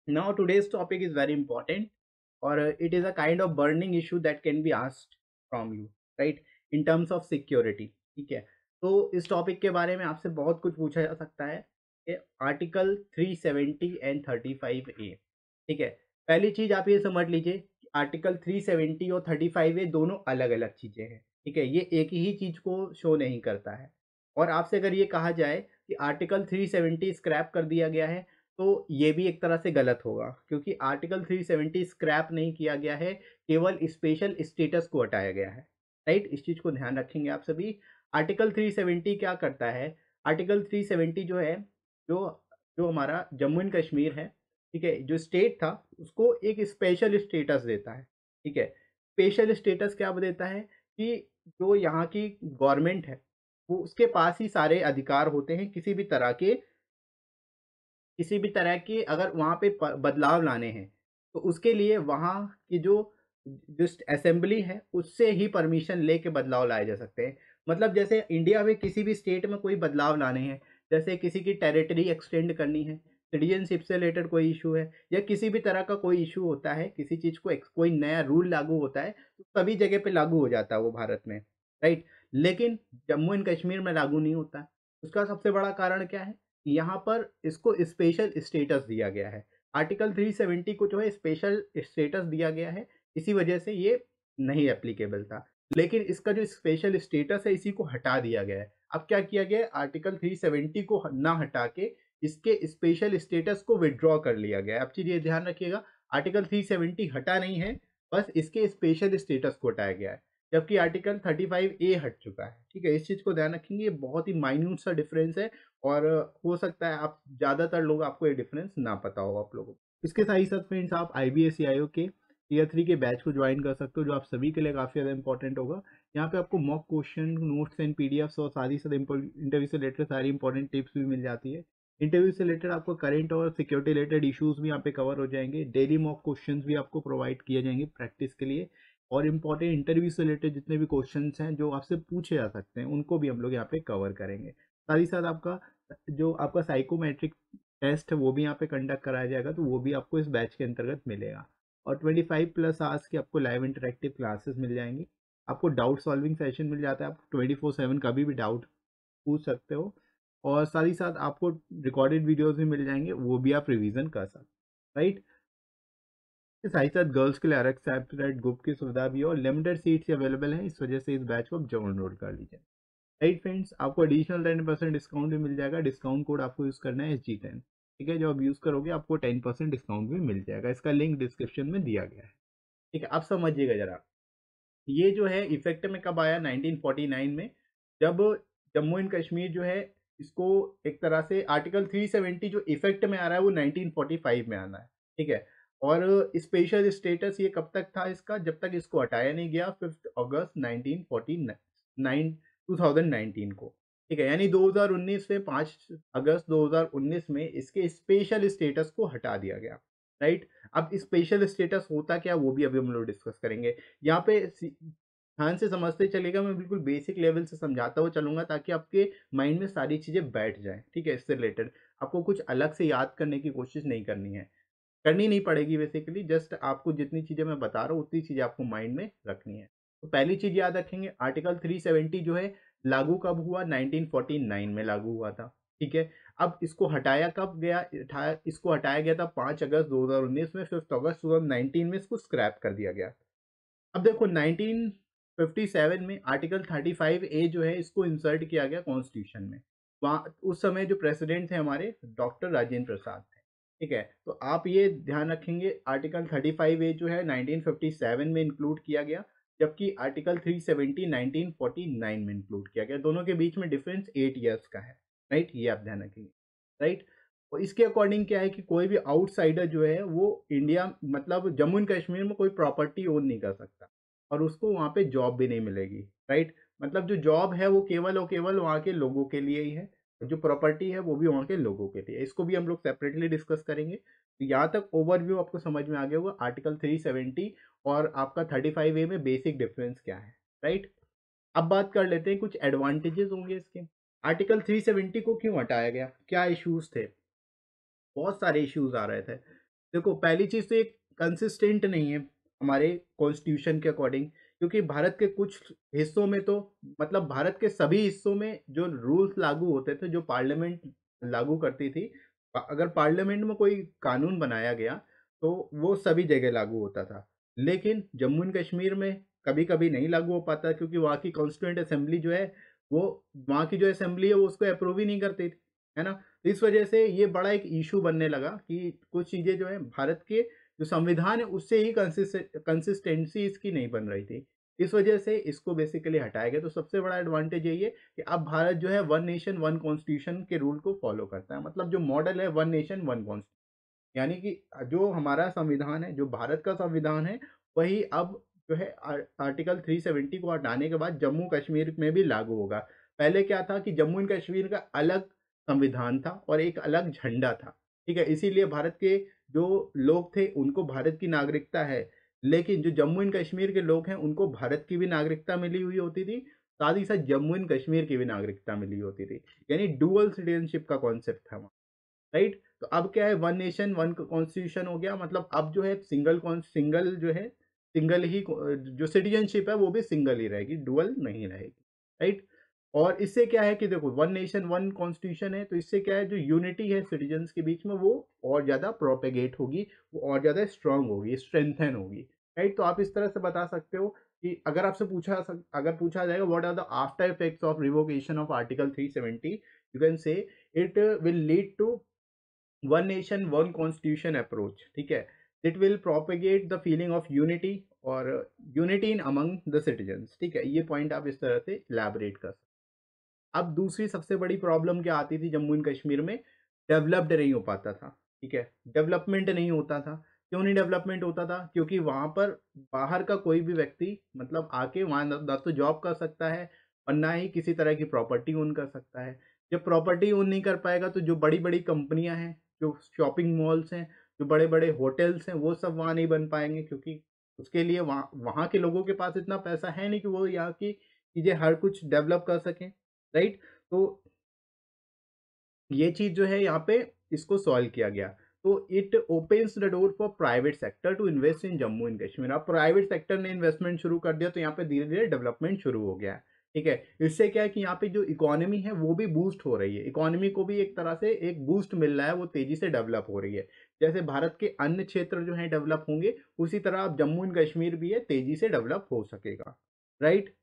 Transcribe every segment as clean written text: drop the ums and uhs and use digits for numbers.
Now today's topic is very important, or it is a kind of burning issue that can be asked from you, right? In terms of security, ठीक है। तो इस topic के बारे में आपसे बहुत कुछ पूछा जा सकता है कि आर्टिकल 370 एंड 35A, ठीक है। पहली चीज आप ये समझ लीजिए कि आर्टिकल 370 और 35A दोनों अलग अलग चीजें हैं, ठीक है। ये एक ही चीज को शो नहीं करता है। और आपसे अगर ये कहा जाए कि आर्टिकल 370 स्क्रैप कर दिया गया है, तो ये भी एक तरह से गलत होगा, क्योंकि आर्टिकल 370 स्क्रैप नहीं किया गया है, केवल स्पेशल स्टेटस को हटाया गया है, राइट। इस चीज को ध्यान रखेंगे आप सभी। आर्टिकल 370 क्या करता है? आर्टिकल 370 जो है, जो जो हमारा जम्मू एंड कश्मीर है, ठीक है, जो स्टेट था, उसको एक स्पेशल स्टेटस देता है, ठीक है। स्पेशल स्टेटस क्या देता है कि जो यहाँ की गवर्नमेंट है, वो उसके पास ही सारे अधिकार होते हैं किसी भी तरह के अगर वहाँ पे बदलाव लाने हैं, तो उसके लिए वहाँ की जो जो असेंबली है, उससे ही परमिशन लेके बदलाव लाए जा सकते हैं। मतलब जैसे इंडिया में किसी भी स्टेट में कोई बदलाव लाने हैं, जैसे किसी की टेरिटरी एक्सटेंड करनी है, सिटीजनशिप से रिलेटेड कोई इशू है, या किसी भी तरह का कोई इशू होता है, किसी चीज को कोई नया रूल लागू होता है, तो सभी जगह पे लागू हो जाता है वो भारत में, राइट। लेकिन जम्मू एंड कश्मीर में लागू नहीं होता। उसका सबसे बड़ा कारण क्या है? यहाँ पर इसको स्पेशल स्टेटस दिया गया है। आर्टिकल 370 को जो है स्पेशल स्टेटस दिया गया है, इसी वजह से ये नहीं एप्लीकेबल था। लेकिन इसका जो स्पेशल स्टेटस है, इसी को हटा दिया गया है। अब क्या किया गया है? आर्टिकल 370 को ना हटा के इसके स्पेशल स्टेटस को विथड्रॉ कर लिया गया है। अब चीज ये ध्यान रखिएगा, आर्टिकल 370 हटा नहीं है, बस इसके स्पेशल स्टेटस को हटाया गया है, जबकि आर्टिकल 35A हट चुका है, ठीक है। इस चीज को ध्यान रखेंगे, ये बहुत ही माइन्यूट सा डिफरेंस है, और हो सकता है आप ज़्यादातर लोग आपको ये डिफरेंस ना पता हो आप लोगों को। इसके साथ ही साथ फ्रेंड्स, आप IBSCIO के टीयर 3 के बैच को ज्वाइन कर सकते हो, जो आप सभी के लिए काफ़ी ज़्यादा इंपॉर्टेंट होगा। यहाँ पे आपको mock question, notes and PDFs और साथ ही साथ इंटरव्यू से रिलेटेड सारी इंपॉर्टेंट टिप्स भी मिल जाती है। इंटरव्यू से रिलेटेड आपको करंट और सिक्योरिटी रिलेटेड इश्यूज भी यहाँ पे कवर हो जाएंगे। डेली मॉक क्वेश्चंस भी आपको प्रोवाइड किए जाएंगे प्रैक्टिस के लिए, और इंपॉर्टेंट इंटरव्यू से रिलेटेड जितने भी क्वेश्चंस हैं जो आपसे पूछे जा सकते हैं, उनको भी हम लोग यहाँ पे कवर करेंगे। साथ ही साथ आपका जो आपका साइकोमेट्रिक टेस्ट है, वो भी यहाँ पे कंडक्ट कराया जाएगा, तो वो भी आपको इस बैच के अंतर्गत मिलेगा। और 25+ आवर्स की आपको लाइव इंटरेक्टिव क्लासेस मिल जाएंगी। आपको डाउट सॉल्विंग सेशन मिल जाता है, आप 24/7 कभी भी डाउट पूछ सकते हो। और साथ ही साथ आपको रिकॉर्डेड वीडियोस भी मिल जाएंगे, वो भी आप रिवीजन कर सकते हैं, राइट। साथ ही साथ गर्ल्स के लिए अलग सेपरेट ग्रुप की सुविधा भी है, और लिमिटेड सीट्स अवेलेबल है, इस वजह से इस बैच को आप जरूर एनरोल कर लीजिए। राइट फ्रेंड्स, आपको एडिशनल 10% डिस्काउंट भी मिल जाएगा। डिस्काउंट कोड आपको यूज़ करना है SG10, ठीक है। जो आप यूज़ करोगे आपको 10% डिस्काउंट भी मिल जाएगा। इसका लिंक डिस्क्रिप्शन में दिया गया है, ठीक है। आप समझिएगा जरा, ये जो है इफेक्ट में कब आया? 1949 में, जब जम्मू एंड कश्मीर जो है, इसको एक तरह से आर्टिकल 370 जो इफेक्ट में आ रहा है, वो 1945 में आना है, ठीक है। और स्पेशल स्टेटस ये कब तक था इसका? जब तक इसको हटाया नहीं गया, 5 अगस्त 1949 2019 को, ठीक है। यानी 2019 में 5 अगस्त 2019 में इसके स्पेशल स्टेटस को हटा दिया गया, राइट। अब स्पेशल स्टेटस होता क्या, वो भी अभी हम लोग डिस्कस करेंगे। यहाँ पे ध्यान से समझते चलेगा, मैं बिल्कुल बेसिक लेवल से समझाता हुआ चलूंगा, ताकि आपके माइंड में सारी चीजें बैठ जाएं, ठीक है। इससे रिलेटेड आपको कुछ अलग से याद करने की कोशिश नहीं करनी है, करनी नहीं पड़ेगी बेसिकली। जस्ट आपको जितनी चीजें मैं बता रहा हूँ, उतनी चीजें आपको माइंड में रखनी है। तो पहली चीज याद रखेंगे, आर्टिकल 370 जो है लागू कब हुआ? 1949 में लागू हुआ था, ठीक है। अब इसको हटाया कब गया? इसको हटाया गया था 5 अगस्त 2019 में। 5 अगस्त 2019 में इसको स्क्रैप कर दिया गया। अब देखो, 1957 में आर्टिकल 35A जो है, इसको इंसर्ट किया गया कॉन्स्टिट्यूशन में। वहाँ उस समय जो प्रेसिडेंट थे हमारे, डॉक्टर राजेंद्र प्रसाद थे, ठीक है। तो आप ये ध्यान रखेंगे, आर्टिकल 35A जो है 1957 में इंक्लूड किया गया, जबकि आर्टिकल 370 1949 में इंक्लूड किया गया। दोनों के बीच में डिफरेंस 8 ईयर्स का है, राइट। ये आप ध्यान रखेंगे, राइट। और इसके अकॉर्डिंग क्या है कि कोई भी आउटसाइडर जो है, वो इंडिया मतलब जम्मू एंड कश्मीर में कोई प्रॉपर्टी ओन नहीं कर सकता, और उसको वहाँ पे जॉब भी नहीं मिलेगी, राइट। मतलब जो जॉब है वो केवल और केवल वहाँ के लोगों के लिए ही है, और जो प्रॉपर्टी है वो भी वहाँ के लोगों के लिए। इसको भी हम लोग सेपरेटली डिस्कस करेंगे। तो यहाँ तक ओवरव्यू आपको समझ में आ गया होगा, आर्टिकल 370 और आपका 35A में बेसिक डिफरेंस क्या है, राइट। अब बात कर लेते हैं, कुछ एडवांटेजेस होंगे इसके। आर्टिकल 370 को क्यों हटाया गया? क्या इश्यूज थे? बहुत सारे इश्यूज आ रहे थे। देखो पहली चीज़ तो ये कंसिस्टेंट नहीं है हमारे कॉन्स्टिट्यूशन के अकॉर्डिंग, क्योंकि भारत के कुछ हिस्सों में तो मतलब भारत के सभी हिस्सों में जो रूल्स लागू होते थे, जो पार्लियामेंट लागू करती थी, अगर पार्लियामेंट में कोई कानून बनाया गया तो वो सभी जगह लागू होता था। लेकिन जम्मू एंड कश्मीर में कभी-कभी नहीं लागू हो पाता, क्योंकि वहाँ की कॉन्स्टिट्यूएंट असेंबली जो है, वो वहाँ की जो असेंबली है वो उसको अप्रूव ही नहीं करती थी, है ना? तो इस वजह से ये बड़ा एक इश्यू बनने लगा कि कुछ चीज़ें जो है भारत के जो संविधान है उससे ही कंसिस्टेंसी इसकी नहीं बन रही थी। इस वजह से इसको बेसिकली हटाया गया। तो सबसे बड़ा एडवांटेज यही है कि अब भारत जो है वन नेशन वन कॉन्स्टिट्यूशन के रूल को फॉलो करता है। मतलब जो मॉडल है वन नेशन वन कॉन्स्टिट्यूशन, यानी कि जो हमारा संविधान है, जो भारत का संविधान है, वही अब जो है आर्टिकल 370 को हटाने के बाद जम्मू कश्मीर में भी लागू होगा। पहले क्या था कि जम्मू एंड कश्मीर का अलग संविधान था और एक अलग झंडा था, ठीक है? इसीलिए भारत के जो लोग थे उनको भारत की नागरिकता है, लेकिन जो जम्मू एंड कश्मीर के लोग हैं उनको भारत की भी नागरिकता मिली हुई होती थी, साथ ही साथ जम्मू एंड कश्मीर की भी नागरिकता मिली होती थी। यानी डुअल सिटीज़नशिप का कॉन्सेप्ट था वहाँ। राइट? तो अब क्या है, वन नेशन वन कॉन्स्टिट्यूशन हो गया, मतलब अब जो है सिंगल जो है, सिंगल ही जो सिटीजनशिप है वो भी सिंगल ही रहेगी, डुअल नहीं रहेगी। राइट? और इससे क्या है कि देखो वन नेशन वन कॉन्स्टिट्यूशन है, तो इससे क्या है, जो यूनिटी है सिटीजन्स के बीच में वो और ज़्यादा प्रोपेगेट होगी, वो और ज़्यादा स्ट्रांग होगी, स्ट्रेंथन होगी। राइट? तो आप इस तरह से बता सकते हो कि अगर पूछा जाएगा what are the after effects of revocation of article 370, you can say it will lead to one nation one constitution approach, ठीक है? It will propagate the feeling of unity और unity in among the citizens, ठीक है? ये point आप इस तरह से इलैबोरेट कर सकते। अब दूसरी सबसे बड़ी प्रॉब्लम क्या आती थी जम्मू एंड कश्मीर में, डेवलप्ड नहीं हो पाता था, ठीक है? डेवलपमेंट नहीं होता था। क्यों नहीं डेवलपमेंट होता था? क्योंकि वहाँ पर बाहर का कोई भी व्यक्ति मतलब आके वहाँ ना तो जॉब कर सकता है और ना ही किसी तरह की प्रॉपर्टी ओन कर सकता है। जब प्रॉपर्टी ओन नहीं कर पाएगा तो जो बड़ी-बड़ी कंपनियाँ हैं, जो शॉपिंग मॉल्स हैं, जो बड़े-बड़े होटल्स हैं, वो सब वहाँ नहीं बन पाएँगे, क्योंकि उसके लिए वहाँ वहाँ के लोगों के पास इतना पैसा है नहीं कि वो यहाँ की चीज़ें हर कुछ डेवलप कर सकें। राइट? तो ये चीज़ जो है यहाँ पे इसको सॉल्व किया गया। तो it opens the door for private sector to invest in Jammu and Kashmir. अब प्राइवेट सेक्टर ने इन्वेस्टमेंट शुरू कर दिया तो यहाँ पे धीरे-धीरे डेवलपमेंट शुरू हो गया है। ठीक है? इससे क्या है कि यहाँ पे जो इकोनॉमी है वो भी बूस्ट हो रही है। इकोनॉमी को भी एक तरह से एक बूस्ट मिल रहा है, वो तेज़ी से डेवलप हो रही है। जैसे भारत के अन्य क्षेत्र जो हैं डेवलप होंगे, उसी तरह अब जम्मू एंड कश्मीर भी है तेज़ी से डेवलप हो सकेगा। राइट?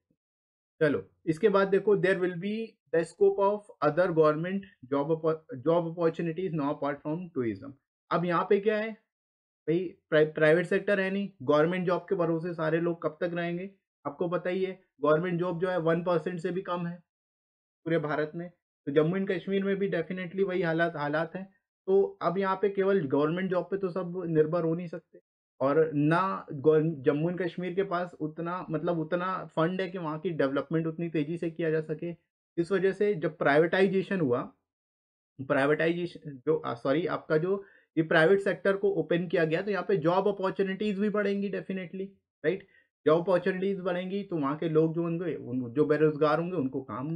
चलो, इसके बाद देखो there will be the scope of other government job opportunities now apart from tourism. अब यहाँ पे क्या है भाई, प्राइवेट सेक्टर है नहीं, गवर्नमेंट जॉब के भरोसे सारे लोग कब तक रहेंगे? आपको पता ही है, गवर्नमेंट जॉब जो है 1% से भी कम है पूरे भारत में। तो जम्मू एंड कश्मीर में भी डेफिनेटली वही हालात हालात हैं। तो अब यहाँ पे केवल गवर्नमेंट जॉब पे तो सब निर्भर हो नहीं सकते, और ना जम्मू एंड कश्मीर के पास उतना मतलब उतना फंड है कि वहाँ की डेवलपमेंट उतनी तेजी से किया जा सके। इस वजह से जब प्राइवेटाइजेशन हुआ, प्राइवेटाइजेशन जो सॉरी आपका जो ये प्राइवेट सेक्टर को ओपन किया गया, तो यहाँ पे जॉब अपॉर्चुनिटीज भी बढ़ेंगी डेफिनेटली। राइट? जॉब अपॉर्चुनिटीज बढ़ेंगी तो वहाँ के लोग जो होंगे जो बेरोजगार होंगे उनको काम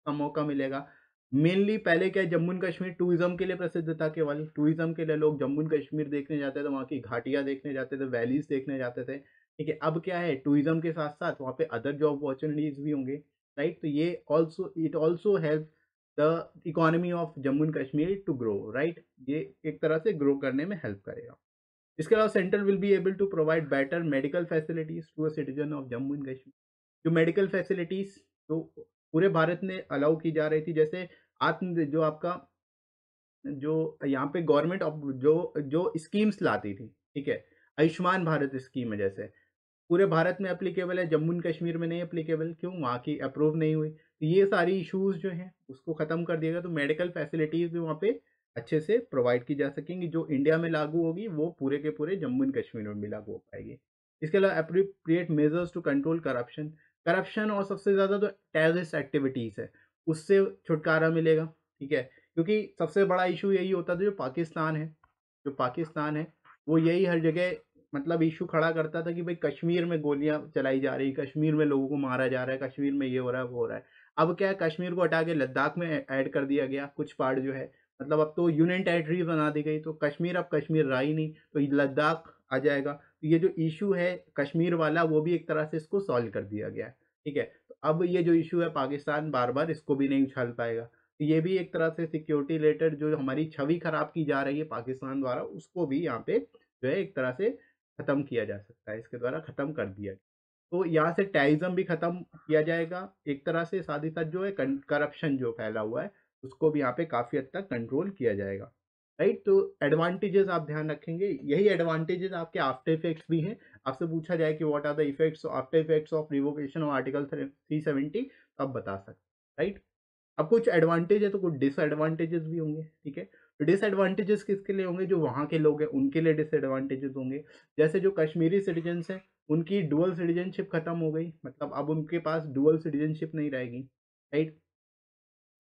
का मौका मिलेगा। मेनली पहले क्या है, जम्मू एंड कश्मीर टूरिज्म के लिए प्रसिद्ध था, केवल टूरिज्म के लिए लोग जम्मू एंड कश्मीर देखने जाते थे, वहाँ की घाटियाँ देखने जाते थे, वैलीज देखने जाते थे। ठीक है? अब क्या है, टूरिज्म के साथ साथ वहाँ पे अदर जॉब अपॉर्चुनिटीज भी होंगे। राइट? तो ये also it also help the economy of Jammu and Kashmir to grow. Right? ये एक तरह से ग्रो करने में हेल्प करेगा। इसके अलावा central will be able to provide better medical facilities to a citizen of Jammu and Kashmir. जो मेडिकल फैसिलिटीज तो पूरे भारत में अलाउ की जा रही थी, जैसे आत्म जो आपका जो यहाँ पे गवर्नमेंट ऑफ जो जो स्कीम्स लाती थी, ठीक है? आयुष्मान भारत स्कीम है जैसे, पूरे भारत में एप्लीकेबल है, जम्मू एंड कश्मीर में नहीं एप्लीकेबल, क्यों? वहाँ की अप्रूव नहीं हुई। तो ये सारी इश्यूज़ जो हैं उसको ख़त्म कर दिया गया, तो मेडिकल फैसिलिटीज़ भी वहाँ पे अच्छे से प्रोवाइड की जा सकेंगी। जो इंडिया में लागू होगी वो पूरे के पूरे जम्मू एंड कश्मीर में भी लागू हो पाएगी। इसके अलावा appropriate measures to control corruption. Corruption और सबसे ज़्यादा तो टेररिस्ट एक्टिविटीज़ है, उससे छुटकारा मिलेगा, ठीक है? क्योंकि सबसे बड़ा इश्यू यही होता था, जो पाकिस्तान है, वो यही हर जगह मतलब इश्यू खड़ा करता था कि भाई कश्मीर में गोलियाँ चलाई जा रही, कश्मीर में लोगों को मारा जा रहा है, कश्मीर में ये हो रहा है, वो हो रहा है। अब क्या है, कश्मीर को हटा के लद्दाख में ऐड कर दिया गया, कुछ पार्ट जो है, मतलब अब तो यूनियन टेरिटरी बना दी गई, तो कश्मीर अब कश्मीर रहा ही नहीं, तो ये लद्दाख आ जाएगा। तो ये जो इशू है कश्मीर वाला, वो भी एक तरह से इसको सॉल्व कर दिया गया है, ठीक है। तो अब ये जो इशू है पाकिस्तान बार बार इसको भी नहीं उछाल पाएगा, तो ये भी एक तरह से सिक्योरिटी रिलेटेड जो हमारी छवि खराब की जा रही है पाकिस्तान द्वारा, उसको भी यहाँ पे जो है एक तरह से खत्म किया जा सकता है, इसके द्वारा खत्म कर दिया। तो यहाँ से टेररिज्म भी खत्म किया जाएगा एक तरह से, साथ ही साथ जो है करप्शन जो फैला हुआ है उसको भी यहाँ पे काफ़ी हद तक कंट्रोल किया जाएगा, राइट। तो एडवांटेजेस आप ध्यान रखेंगे, यही एडवांटेजेस आपके आफ्टर इफेक्ट्स भी हैं। आपसे पूछा जाए कि what are the effects after effects of revocation of article 370, तो आप बता सकते, राइट। अब कुछ एडवांटेज है तो कुछ डिसएडवांटेजेस भी होंगे, ठीक है। तो डिसएडवांटेजेस किसके लिए होंगे, जो वहाँ के लोग हैं उनके लिए डिसएडवांटेजेस होंगे। जैसे जो कश्मीरी सिटीजन्स हैं उनकी डुअल सिटीजनशिप खत्म हो गई, मतलब अब उनके पास डुअल सिटीजनशिप नहीं रहेगी, राइट।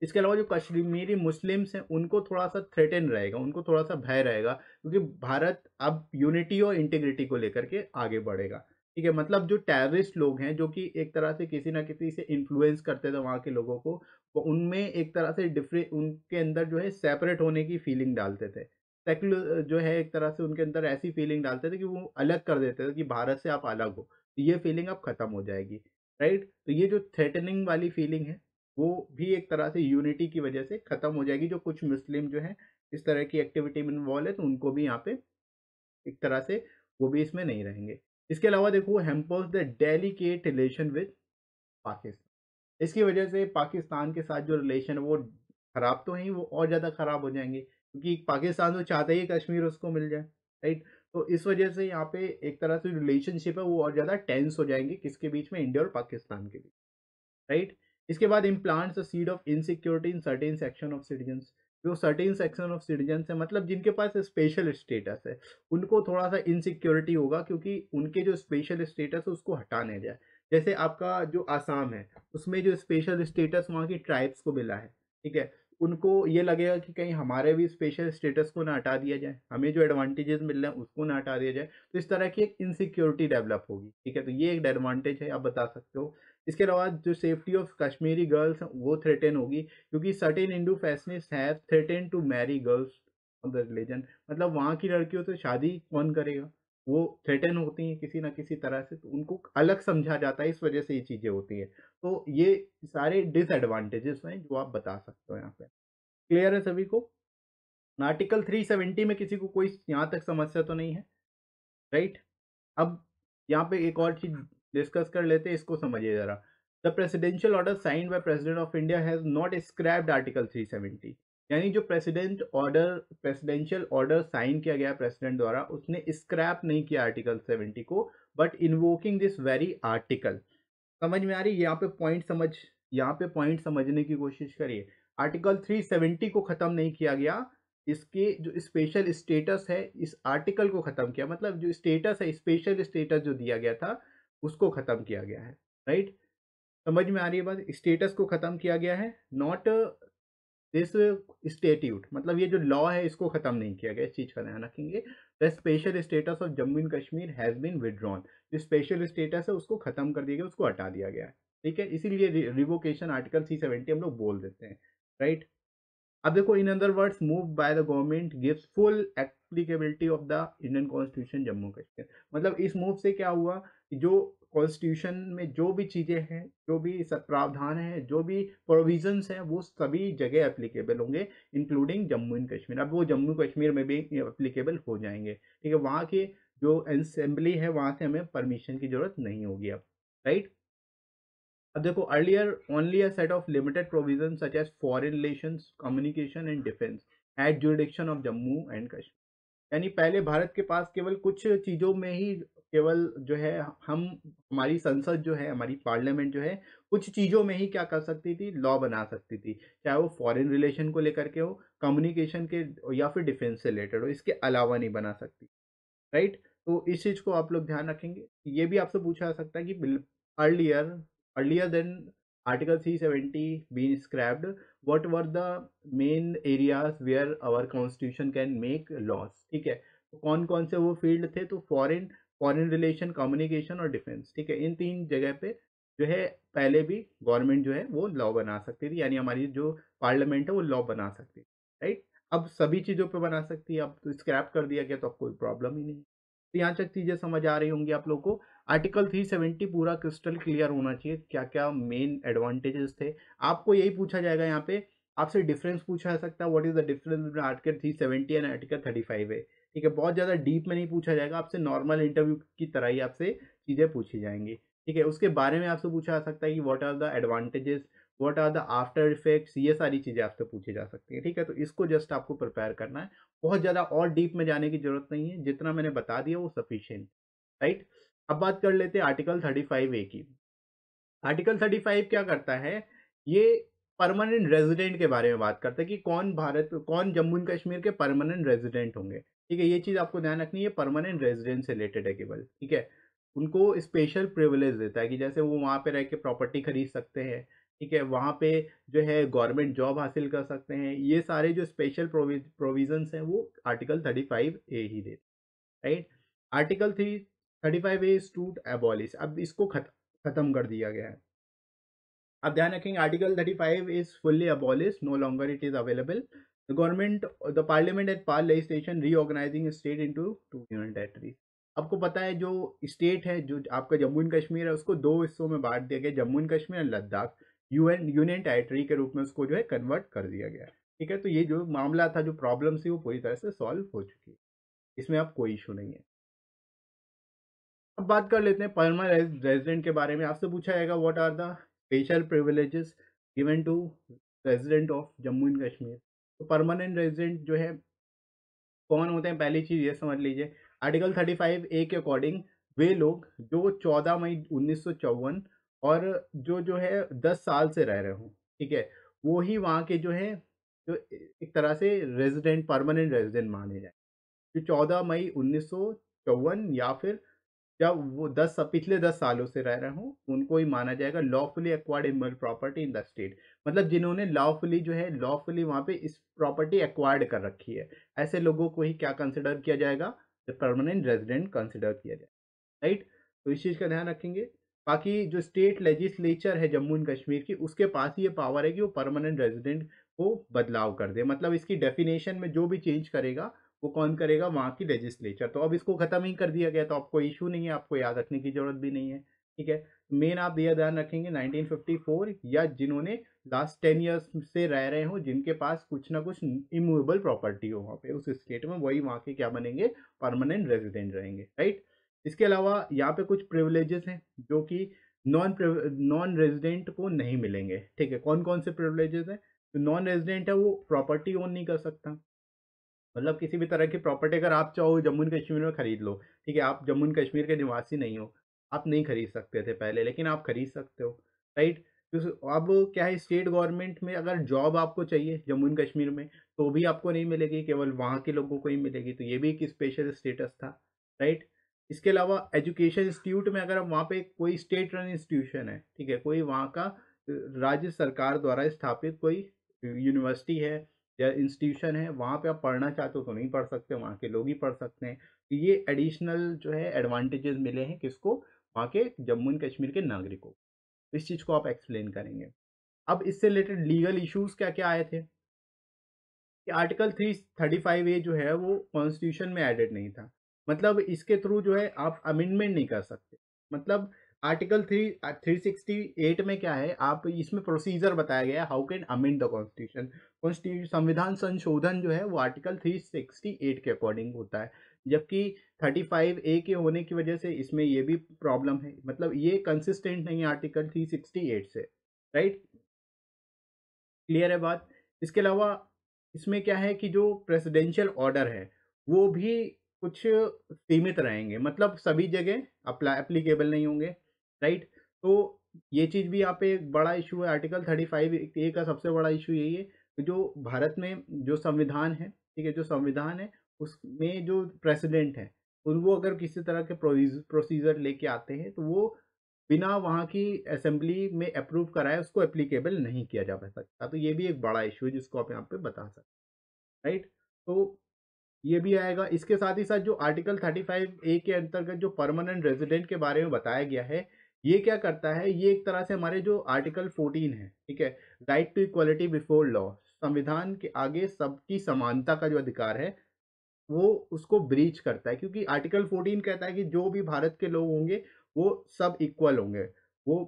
इसके अलावा जो कश्मीरी मुस्लिम्स हैं उनको थोड़ा-सा थ्रेटन रहेगा, उनको थोड़ा-सा भय रहेगा, क्योंकि भारत अब यूनिटी और इंटीग्रिटी को लेकर के आगे बढ़ेगा, ठीक है। मतलब जो टेररिस्ट लोग हैं, जो कि एक तरह से किसी न किसी से इन्फ्लुएंस करते थे वहाँ के लोगों को, वो उनमें एक तरह से उनके अंदर जो है सेपरेट होने की फीलिंग डालते थे। सेक्युलर जो है एक तरह से उनके अंदर ऐसी फीलिंग डालते थे कि वो अलग कर देते थे कि भारत से आप अलग हो। तो ये फीलिंग अब खत्म हो जाएगी, राइट। तो ये जो थ्रेटनिंग वाली फीलिंग है वो भी एक तरह से यूनिटी की वजह से खत्म हो जाएगी। जो कुछ मुस्लिम जो हैं इस तरह की एक्टिविटी में इन्वॉल्व है, तो उनको भी यहाँ पे एक तरह से वो भी इसमें नहीं रहेंगे। इसके अलावा देखो hampers the delicate relation with Pakistan, इसकी वजह से पाकिस्तान के साथ जो रिलेशन है वो खराब तो है, वो और ज़्यादा खराब हो जाएंगे, क्योंकि पाकिस्तान तो चाहता ही कश्मीर उसको मिल जाए, राइट। तो इस वजह से यहाँ पे एक तरह से रिलेशनशिप है वो और ज़्यादा टेंस हो जाएंगे, किसके बीच में, इंडिया और पाकिस्तान के बीच, राइट। इसके बाद implants a seed of insecurity in certain section of citizens, जो सर्टेन सेक्शन ऑफ सिटीजन्स है मतलब जिनके पास स्पेशल स्टेटस है, उनको थोड़ा सा इनसिक्योरिटी होगा, क्योंकि उनके जो स्पेशल स्टेटस है उसको हटाने जाए। जैसे आपका जो आसाम है उसमें जो स्पेशल स्टेटस वहाँ की ट्राइब्स को मिला है, ठीक है। उनको ये लगेगा कि कहीं हमारे भी स्पेशल स्टेटस को ना हटा दिया जाए, हमें जो एडवांटेजेस मिल रहे हैं उसको ना हटा दिया जाए, तो इस तरह की एक इनसिक्योरिटी डेवलप होगी, ठीक है। तो ये एक एडवांटेज है, आप बता सकते हो। इसके अलावा जो सेफ्टी ऑफ कश्मीरी गर्ल्स वो थ्रेटन होगी, क्योंकि certain Indo fashionist have threaten to marry girls of the religion, मतलब वहाँ की लड़कियों से शादी कौन करेगा, वो थ्रेटन होती हैं किसी ना किसी तरह से, तो उनको अलग समझा जाता है, इस वजह से ये चीज़ें होती हैं। तो ये सारे डिसएडवांटेजेस हैं जो आप बता सकते हो यहाँ पे। क्लियर है सभी को? आर्टिकल 370 में किसी को कोई यहाँ तक समस्या तो नहीं है, राइट। अब यहाँ पे एक और चीज़ डिस्कस कर लेते हैं, इसको समझिए ज़रा। The presidential order signed by president of India has not scraped article 370, यानी जो प्रेसिडेंशियल ऑर्डर साइन किया गया प्रेसिडेंट द्वारा, उसने स्क्रैप नहीं किया आर्टिकल 70 को, but invoking this very article. समझ में आ रही है? यहाँ पे पॉइंट समझने की कोशिश करिए। आर्टिकल 370 को ख़त्म नहीं किया गया, इसके जो स्पेशल स्टेटस है इस आर्टिकल को ख़त्म किया, मतलब जो स्टेटस है स्पेशल स्टेटस जो दिया गया था उसको ख़त्म किया गया है, राइट। समझ में आ रही है बात? स्टेटस को ख़त्म किया गया है, नॉट दिस स्टेट्यूट, मतलब ये जो लॉ है इसको ख़त्म नहीं किया गया, इस चीज़ का ध्यान रखेंगे। The special status of Jammu and Kashmir has been withdrawn, जो स्पेशल स्टेटस है उसको ख़त्म कर दिया गया, उसको हटा दिया गया है, ठीक है। इसीलिए रिवोकेशन आर्टिकल 370 हम लोग बोल देते हैं, राइट। अब देखो, in other words move by the government gives full applicability of the Indian constitution Jammu Kashmir, मतलब इस मूव से क्या हुआ कि जो कॉन्स्टिट्यूशन में जो भी चीज़ें हैं, जो भी सब प्रावधान है, जो भी प्रोविजंस हैं, वो सभी जगह एप्लीकेबल होंगे, इंक्लूडिंग जम्मू एंड कश्मीर। अब वो जम्मू कश्मीर में भी एप्लीकेबल हो जाएंगे, ठीक है। वहाँ के जो असेंबली है वहाँ से हमें परमिशन की जरूरत नहीं होगी अब, राइट। अब देखो, earlier only a set of limited provision such as foreign relations, communication and defence at jurisdiction of Jammu and Kashmir, यानी पहले भारत के पास केवल कुछ चीज़ों में ही, केवल जो है हम, हमारी संसद जो है, हमारी पार्लियामेंट जो है, कुछ चीज़ों में ही क्या कर सकती थी, लॉ बना सकती थी, चाहे वो फॉरेन रिलेशन को लेकर के हो, कम्युनिकेशन के, या फिर डिफेंस से रिलेटेड हो, इसके अलावा नहीं बना सकती, राइट। तो इस चीज़ को आप लोग ध्यान रखेंगे। ये भी आपसे पूछा जा सकता है कि earlier earlier then article 370 been scrapped, what were the main areas where our constitution can make laws, ठीक है। तो कौन कौन से वो फील्ड थे, तो फॉरेन फॉरेन रिलेशन, कम्युनिकेशन और डिफेंस, ठीक है। इन तीन जगह पे जो है पहले भी गवर्नमेंट जो है वो लॉ बना सकती थी, यानी हमारी जो पार्लियामेंट है वो लॉ बना सकती थी, राइट। अब सभी चीज़ों पे बना सकती है, अब तो स्क्रैप कर दिया गया तो अब कोई प्रॉब्लम ही नहीं। तो यहाँ तक चीज़ें समझ आ रही होंगी आप लोगों को। आर्टिकल 370 पूरा क्रिस्टल क्लियर होना चाहिए, क्या-क्या मेन एडवांटेजेस थे। आपको यही पूछा जाएगा यहाँ पे, आपसे डिफरेंस पूछा जा सकता है, what is the difference between article 370 and article 35 ए। ठीक है, बहुत ज़्यादा डीप में नहीं पूछा जाएगा, आपसे नॉर्मल इंटरव्यू की तरह ही आपसे चीज़ें पूछी जाएँगी। ठीक है, उसके बारे में आपसे पूछा जा सकता है कि what are the advantages, what are the after effects, ये सारी चीज़ें आपसे पूछी जा सकती हैं। ठीक है, तो इसको जस्ट आपको प्रिपेयर करना है। बहुत ज़्यादा और डीप में जाने की ज़रूरत नहीं है, जितना मैंने बता दिया वो सफिशिएंट, राइट? अब बात कर लेते हैं आर्टिकल 35 ए की। आर्टिकल 35 क्या करता है, ये परमानेंट रेजिडेंट के बारे में बात करता है कि कौन जम्मू एंड कश्मीर के परमानेंट रेजिडेंट होंगे। ठीक है, ये चीज़ आपको ध्यान रखनी है, परमानेंट रेजिडेंट से रिलेटेड है केवल। ठीक है, उनको स्पेशल प्रिविलेज देता है कि जैसे वो वहाँ पे रह के प्रॉपर्टी खरीद सकते हैं। ठीक है, वहाँ पे जो है गवर्नमेंट जॉब हासिल कर सकते हैं। ये सारे जो स्पेशल प्रोविजंस हैं वो आर्टिकल 35 ए ही देता है, right? Article 35 A is to abolish, अब इसको खत्म कर दिया गया है। अब ध्यान रखेंगे, article 35 is fully abolish, no longer it is available. The government, the parliament at pass legislation reorganising state into two union territory. आपको पता है जो स्टेट है, जो आपका जम्मू एंड कश्मीर है, उसको दो हिस्सों में बांट दिया गया, जम्मू एंड कश्मीर और लद्दाख। यूनियन टेरिटरी के रूप में उसको जो है कन्वर्ट कर दिया गया। ठीक है, तो ये जो मामला था, जो प्रॉब्लम थी, वो पूरी तरह से सॉल्व हो चुकी है, इसमें अब कोई इशू नहीं है। अब बात कर लेते हैं परमानेंट रेजिडेंट के बारे में। आपसे पूछा जाएगा what are the special privileges given to resident of Jammu and Kashmir. तो परमानेंट रेजिडेंट जो है कौन होते हैं, पहली चीज़ ये समझ लीजिए। आर्टिकल 35 ए के अकॉर्डिंग वे लोग जो 14 मई 1954 और जो है 10 साल से रह रहे हों, ठीक है, वो ही वहाँ के जो है, जो एक तरह से रेजिडेंट, परमानेंट रेजिडेंट माने जाए। जो 14 मई 1954 या फिर जब वो पिछले 10 सालों से रह रहे हों, उनको ही माना जाएगा lawfully acquired email property in the state. मतलब जिन्होंने लॉफुली जो है, लॉफुली वहाँ पे इस प्रॉपर्टी एक्वायर्ड कर रखी है, ऐसे लोगों को ही क्या कंसिडर किया जाएगा, परमानेंट रेजिडेंट कंसिडर किया जाएगा, राइट? तो इस चीज़ का ध्यान रखेंगे। बाकी जो स्टेट लेजिस्लेचर है जम्मू एंड कश्मीर की, उसके पास ही ये पावर है कि वो परमानेंट रेजिडेंट को बदलाव कर दे। मतलब इसकी डेफिनेशन में जो भी चेंज करेगा, वो कौन करेगा, वहाँ की लेजिस्लेचर। तो अब इसको खत्म ही कर दिया गया, तो आपको इशू नहीं है, आपको याद रखने की जरूरत भी नहीं है। ठीक है, मेन आप ये ध्यान रखेंगे 1954, या जिन्होंने लास्ट 10 ईयर्स से रह रहे हो, जिनके पास कुछ ना कुछ इमूवेबल प्रॉपर्टी हो वहाँ पे उस स्टेट में, वही वहाँ के क्या बनेंगे, परमानेंट रेजिडेंट रहेंगे, राइट? इसके अलावा यहाँ पे कुछ प्रिविलेजेस हैं जो कि नॉन रेजिडेंट को नहीं मिलेंगे। ठीक है, कौन कौन से प्रिविलेजेस हैं? तो नॉन रेजिडेंट है वो प्रॉपर्टी ओन नहीं कर सकता। मतलब किसी भी तरह की प्रॉपर्टी अगर आप चाहो जम्मू एंड कश्मीर में खरीद लो, ठीक है, आप जम्मू एंड कश्मीर के निवासी नहीं हो, आप नहीं खरीद सकते थे पहले, लेकिन आप खरीद सकते हो, राइट? तो अब क्या है, स्टेट गवर्नमेंट में अगर जॉब आपको चाहिए जम्मू एंड कश्मीर में, तो भी आपको नहीं मिलेगी, केवल वहाँ के लोगों को ही मिलेगी। तो ये भी एक स्पेशल स्टेटस था, राइट? इसके अलावा एजुकेशन इंस्टीट्यूट में, अगर वहाँ पे कोई स्टेट रन इंस्टीट्यूशन है, ठीक है, कोई वहाँ का राज्य सरकार द्वारा स्थापित कोई यूनिवर्सिटी है या इंस्टीट्यूशन है, वहाँ पे आप पढ़ना चाहते हो तो नहीं पढ़ सकते, वहाँ के लोग ही पढ़ सकते हैं। तो ये एडिशनल जो है एडवांटेजेस मिले हैं किसको, वहाँ के जम्मू एंड कश्मीर के नागरिकों को। इस चीज़ को आप एक्सप्लेन करेंगे। अब इससे रिलेटेड लीगल इश्यूज क्या क्या आए थे, कि आर्टिकल 335 ए जो है वो कॉन्स्टिट्यूशन में एडेड नहीं था। मतलब इसके थ्रू जो है आप अमेंडमेंट नहीं कर सकते। मतलब आर्टिकल 368 में क्या है, आप इसमें प्रोसीजर बताया गया है, how can amend the constitution. Constitution संविधान संशोधन जो है वो आर्टिकल 368 के अकॉर्डिंग होता है, जबकि 35 ए के होने की वजह से इसमें ये भी प्रॉब्लम है। मतलब ये कंसिस्टेंट नहीं है आर्टिकल 368 से, राइट? क्लियर है बात? इसके अलावा इसमें क्या है कि जो प्रेसिडेंशियल ऑर्डर है, वो भी कुछ सीमित रहेंगे, मतलब सभी जगह एप्लीकेबल नहीं होंगे, राइट? तो ये चीज़ भी यहाँ पे एक बड़ा इशू है। आर्टिकल 35 ए का सबसे बड़ा इशू यही है कि जो भारत में जो संविधान है, ठीक है, जो संविधान है उसमें जो प्रेसिडेंट है, वो अगर किसी तरह के प्रोसीजर लेके आते हैं, तो वो बिना वहाँ की असेंबली में अप्रूव कराए उसको एप्लीकेबल नहीं किया जा सकता। तो ये भी एक बड़ा इशू है जिसको आप यहाँ पे बता सकते हैं, राइट? तो ये भी आएगा। इसके साथ ही साथ जो आर्टिकल 35 ए के अंतर्गत जो परमानेंट रेजिडेंट के बारे में बताया गया है, ये क्या करता है, ये एक तरह से हमारे जो आर्टिकल 14 है, ठीक है, right to equality before law, संविधान के आगे सबकी समानता का जो अधिकार है वो उसको ब्रीच करता है, क्योंकि आर्टिकल 14 कहता है कि जो भी भारत के लोग होंगे वो सब इक्वल होंगे, वो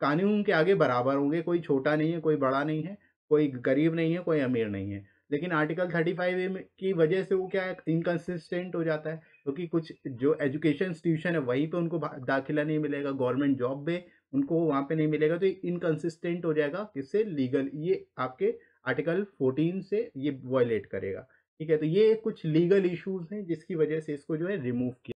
कानून के आगे बराबर होंगे, कोई छोटा नहीं है, कोई बड़ा नहीं है, कोई गरीब नहीं है, कोई अमीर नहीं है। लेकिन आर्टिकल 35A की वजह से वो क्या है, इनकंसिस्टेंट हो जाता है, क्योंकि कुछ जो एजुकेशन इंस्टीट्यूशन है वहीं पे उनको दाखिला नहीं मिलेगा, गवर्नमेंट जॉब पे उनको वहाँ पे नहीं मिलेगा, तो इनकंसिस्टेंट हो जाएगा, किससे, लीगल, ये आपके आर्टिकल 14 से ये वायलेट करेगा। ठीक है, तो ये कुछ लीगल इश्यूज हैं जिसकी वजह से इसको जो है रिमूव किया।